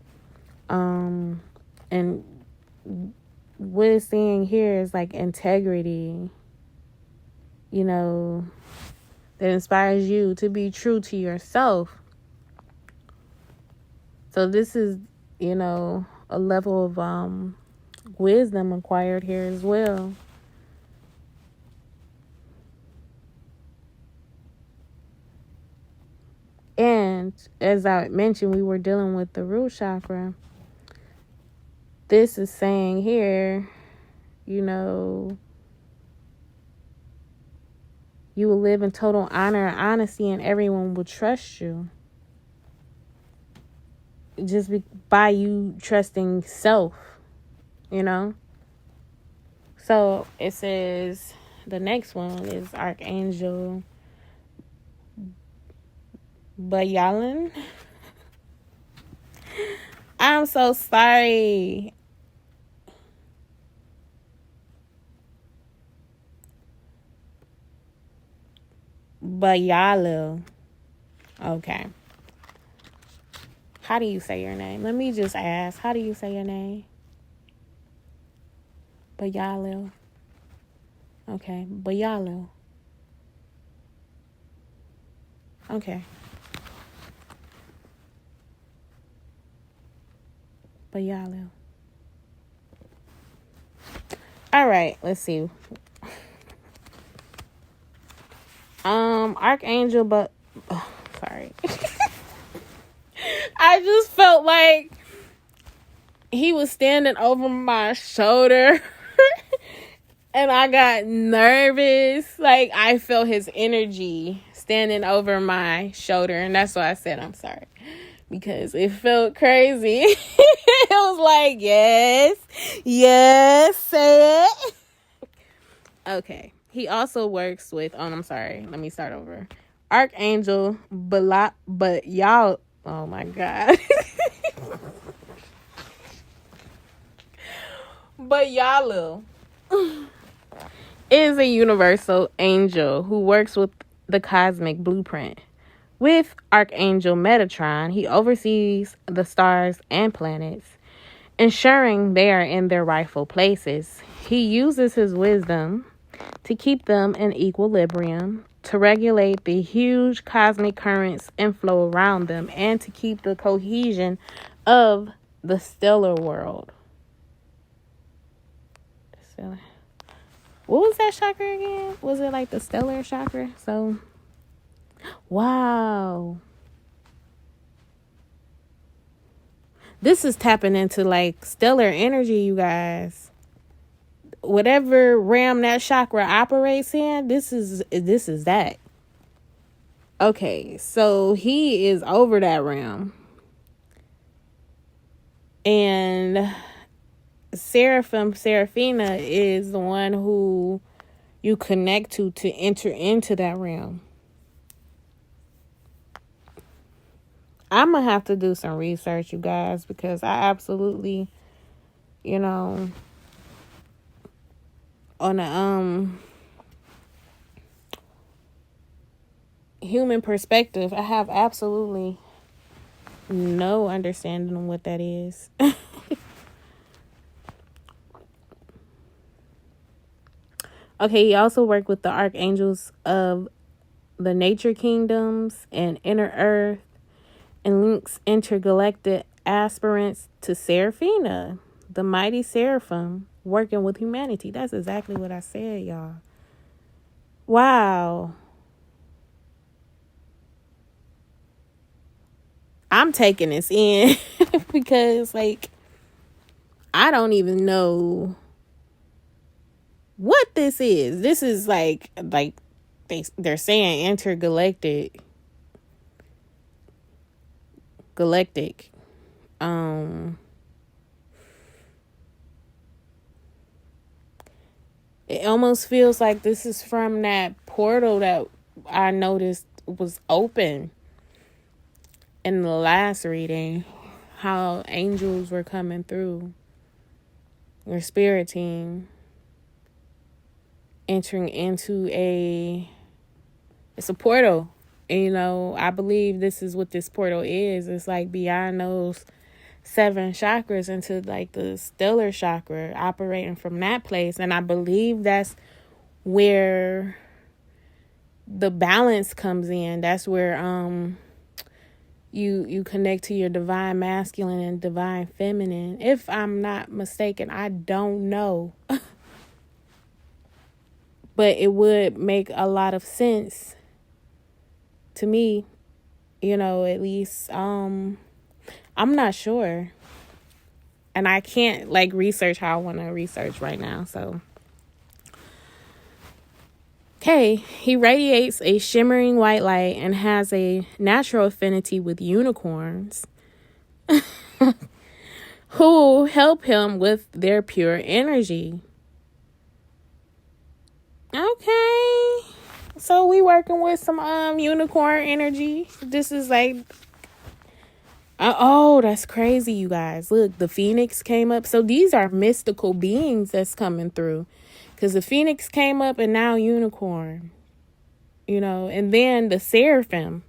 And what it's saying here is like integrity, that inspires you to be true to yourself. So this is, a level of wisdom acquired here as well. And as I mentioned, we were dealing with the root chakra. This is saying here, you will live in total honor and honesty, and everyone will trust you. Just by you trusting self, So it says the next one is Archangel Bayalan. I'm so sorry. Bayalu. Okay. How do you say your name? Let me just ask. How do you say your name? Bayalu. Okay. Bayalu. Okay. Bayalu. All right. Let's see. Archangel, sorry. I just felt like he was standing over my shoulder and I got nervous. Like I felt his energy standing over my shoulder, and that's why I said I'm sorry, because it felt crazy. It was like, yes, say it. Okay. He also works with, I'm sorry. Let me start over. Archangel but y'all, oh my God. Bayalu is a universal angel who works with the cosmic blueprint. With Archangel Metatron, he oversees the stars and planets, ensuring they are in their rightful places. He uses his wisdom to keep them in equilibrium, to regulate the huge cosmic currents and flow around them, and to keep the cohesion of the stellar world. What was that chakra again? Was it like the stellar chakra? So, wow. This is tapping into like stellar energy, you guys. Whatever realm that chakra operates in, this is that. Okay, so he is over that realm. And Seraphina is the one who you connect to enter into that realm. I'm going to have to do some research, you guys, because I absolutely, on a human perspective, I have absolutely no understanding of what that is. Okay, he also worked with the archangels of the nature kingdoms and inner earth, and links intergalactic aspirants to Seraphina, the mighty seraphim, working with humanity. That's exactly what I said, y'all. Wow. I'm taking this in because, like, I don't even know what this is. This is like they're saying intergalactic, galactic. It almost feels like this is from that portal that I noticed was open in the last reading. How angels were coming through, your spirit team entering into it's a portal. And, you know, I believe this is what this portal is. It's like beyond those 7 chakras into like the stellar chakra, operating from that place. And I believe that's where the balance comes in. That's where you connect to your divine masculine and divine feminine. If I'm not mistaken, I don't know. But it would make a lot of sense to me, you know, at least. I'm not sure. And I can't like research how I want to research right now. So, okay, he radiates a shimmering white light and has a natural affinity with unicorns who help him with their pure energy. Okay. So we working with some unicorn energy. This is like oh, that's crazy, you guys. Look, the phoenix came up. So these are mystical beings that's coming through. Because the phoenix came up and now unicorn. You know, and then the seraphim.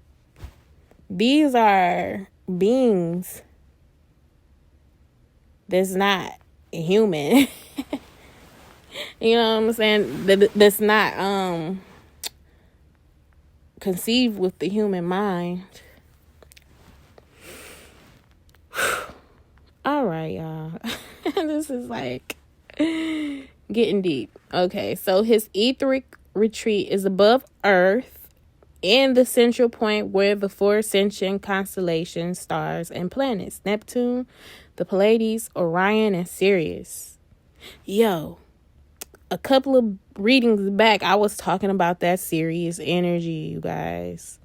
These are beings that's not human. You know what I'm saying? That's not conceived with the human mind. All right, y'all. This is like getting deep. Okay, so his etheric retreat is above Earth in the central point where the 4 ascension constellations, stars, and planets: Neptune, the Pleiades, Orion, and Sirius. Yo, a couple of readings back, I was talking about that Sirius energy, you guys.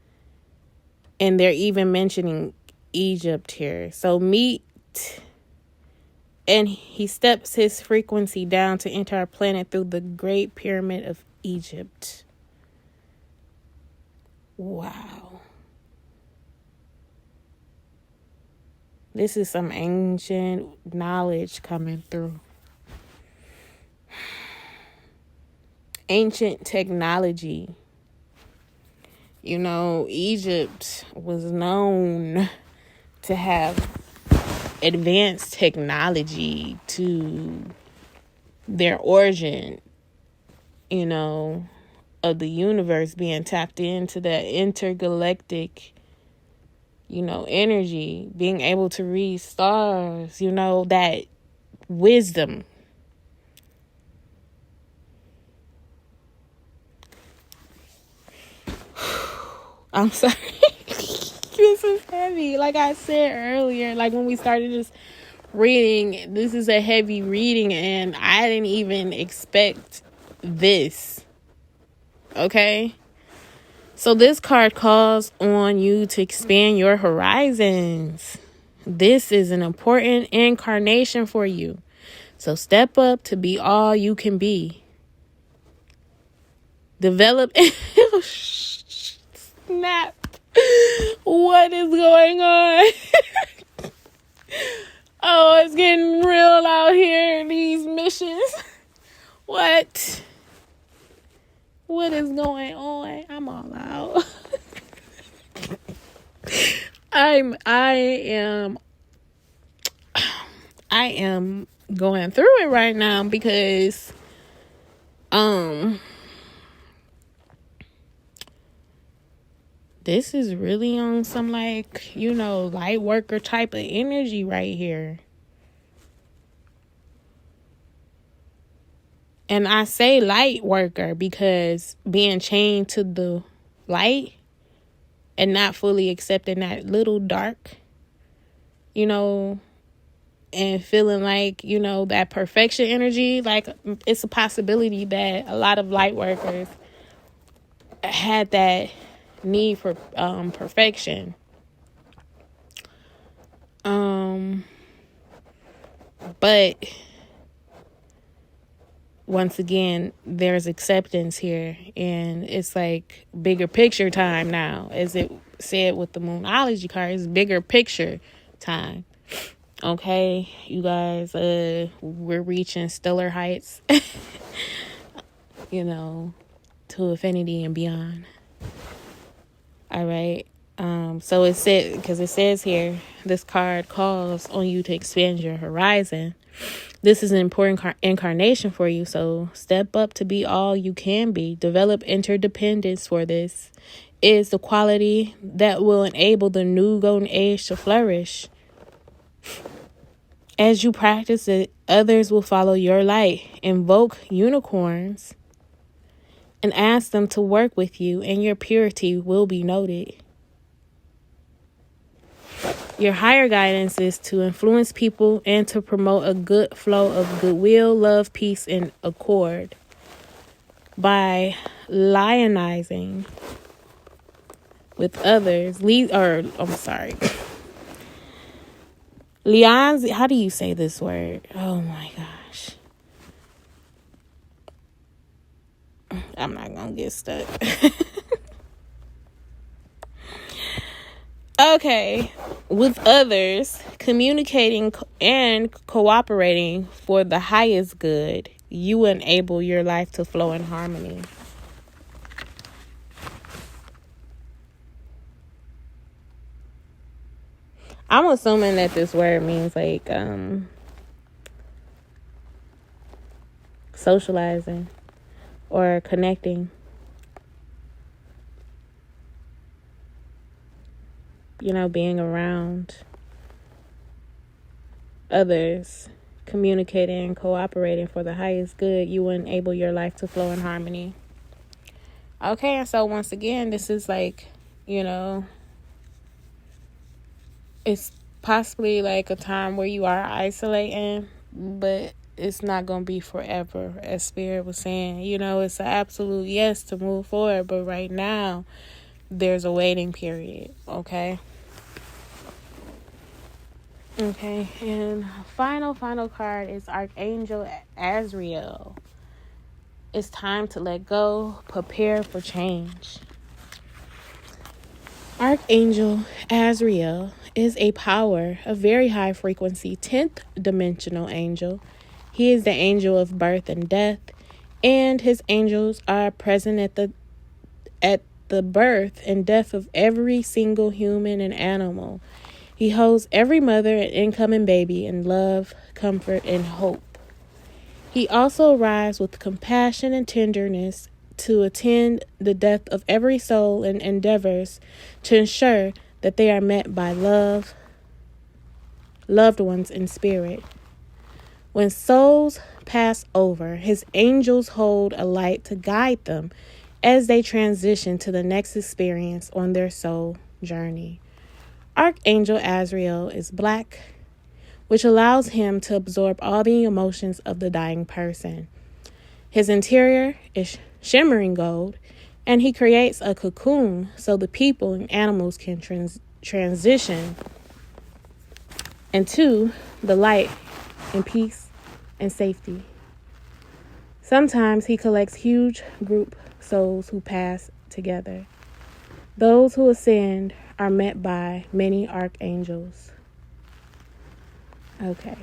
And they're even mentioning Egypt here. So and he steps his frequency down to enter our planet through the Great Pyramid of Egypt. Wow. This is some ancient knowledge coming through. Ancient technology. You know, Egypt was known to have advanced technology to their origin, you know, of the universe, being tapped into that intergalactic, you know, energy, being able to read stars, you know, that wisdom. I'm sorry. This is heavy. Like I said earlier, like when we started this reading, this is a heavy reading and I didn't even expect this. Okay? So this card calls on you to expand your horizons. This is an important incarnation for you. So step up to be all you can be. Develop. Snap. What is going on? Oh, it's getting real out here in these missions. What is going on? I'm all out. I am going through it right now because This is really on some light worker type of energy right here. And I say light worker because being chained to the light and not fully accepting that little dark, and feeling like, that perfection energy, like it's a possibility that a lot of light workers had that need for perfection. But once again, there's acceptance here, and it's like bigger picture time now, as it said with the Moonology card. It's bigger picture time. Okay, you guys, we're reaching stellar heights, to infinity and beyond. All right. So it says here, this card calls on you to expand your horizon. This is an important incarnation for you, so step up to be all you can be. Develop interdependence, for this is the quality that will enable the new golden age to flourish. As you practice it, others will follow your light. Invoke unicorns and ask them to work with you, and your purity will be noted. Your higher guidance is to influence people and to promote a good flow of goodwill, love, peace, and accord by lionizing with others. Leon's, how do you say this word? Oh my gosh. I'm not gonna get stuck. Okay, with others, communicating and cooperating for the highest good, you enable your life to flow in harmony. I'm assuming that this word means socializing or connecting. Being around others, communicating and cooperating for the highest good, you will enable your life to flow in harmony. Okay, and so once again, this is it's possibly like a time where you are isolating, but it's not going to be forever, as Spirit was saying. It's an absolute yes to move forward, but right now, there's a waiting period, okay? Okay, and final card is Archangel Azrael. It's time to let go, prepare for change. Archangel Azrael is a very high frequency, 10th dimensional angel. He is the angel of birth and death, and his angels are present at the birth and death of every single human and animal. He holds every mother and incoming baby in love, comfort, and hope. He also arrives with compassion and tenderness to attend the death of every soul and endeavors to ensure that they are met by loved ones in spirit. When souls pass over, his angels hold a light to guide them as they transition to the next experience on their soul journey. Archangel Azrael is black, which allows him to absorb all the emotions of the dying person. His interior is shimmering gold, and he creates a cocoon so the people and animals can transition into the light and peace and safety. Sometimes he collects huge group souls who pass together. Those who ascend are met by many archangels. Okay,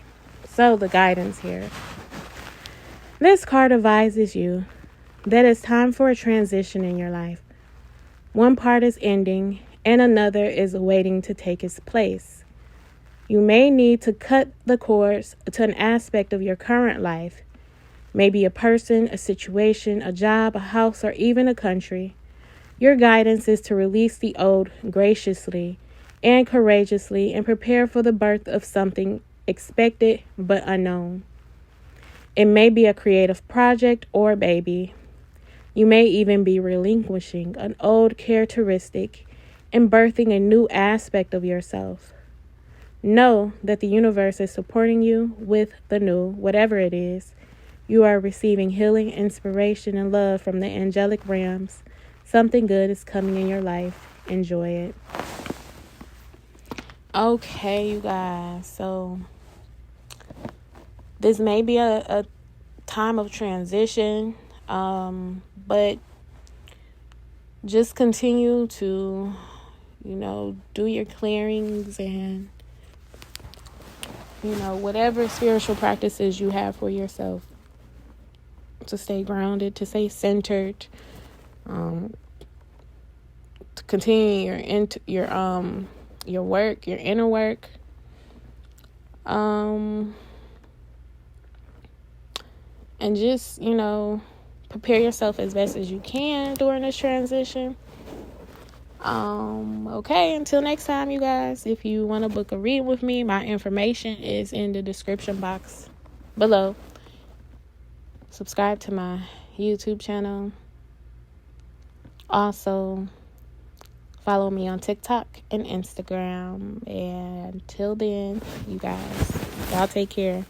so the guidance here. This card advises you that it's time for a transition in your life. One part is ending and another is waiting to take its place. You may need to cut the cords to an aspect of your current life. Maybe a person, a situation, a job, a house, or even a country. Your guidance is to release the old graciously and courageously and prepare for the birth of something expected but unknown. It may be a creative project or baby. You may even be relinquishing an old characteristic and birthing a new aspect of yourself. Know that the universe is supporting you with the new, whatever it is. You are receiving healing, inspiration, and love from the angelic realms. Something good is coming in your life. Enjoy it. Okay, you guys. So this may be a time of transition, but just continue to, do your clearings and, whatever spiritual practices you have for yourself to stay grounded, to stay centered, to continue your work, your inner work. And just, prepare yourself as best as you can during this transition. Okay, until next time, you guys, if you want to book a read with me, my information is in the description box below. Subscribe to my YouTube channel. Also, follow me on TikTok and Instagram. And till then, you guys, y'all take care.